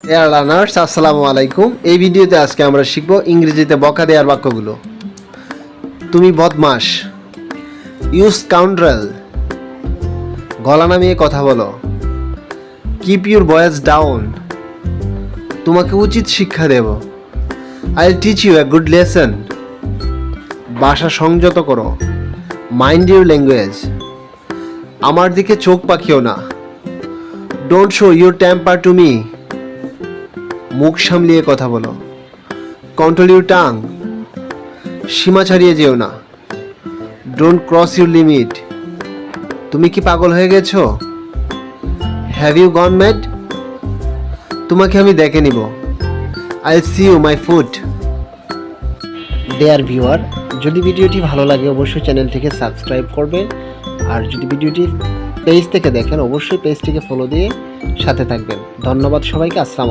Dear learners, আসসালামু আলাইকুম। এই ভিডিওতে আজকে আমরা শিখব ইংরেজিতে বকা দেওয়ার বাক্যগুলো। তুমি বদমাশ, ইউ স্কাউন্ড্রেল, গলা নামিয়ে কথা বলো, কিপ ইউর ভয়েস ডাউন, তোমাকে উচিত শিক্ষা দেব, I will teach you a good lesson, ভাষা সংযত করো, মাইন্ড ইউর ল্যাঙ্গুয়েজ, আমার দিকে চোখ পাকিও না, don't show your temper to me, মুখ সামলিয়ে কথা বলো, কন্ট্রোল ইউর টাং, সীমা ছাড়িয়ে যেও না, ডোন্ট ক্রস ইউর লিমিট, তুমি কি পাগল হয়ে গেছো, হ্যাভ ইউ গন ম্যাড, তোমাকে আমি দেখে নিব, I see you my food. Dear viewer, যদি ভিডিওটি ভালো লাগে অবশ্যই চ্যানেলটিকে সাবস্ক্রাইব করবে, আর যদি ভিডিওটি পেজ থেকে দেখেন অবশ্যই পেজটিকে ফলো দিয়ে সাথে থাকবেন। ধন্যবাদ সবাইকে। আসসালামু আলাইকুম।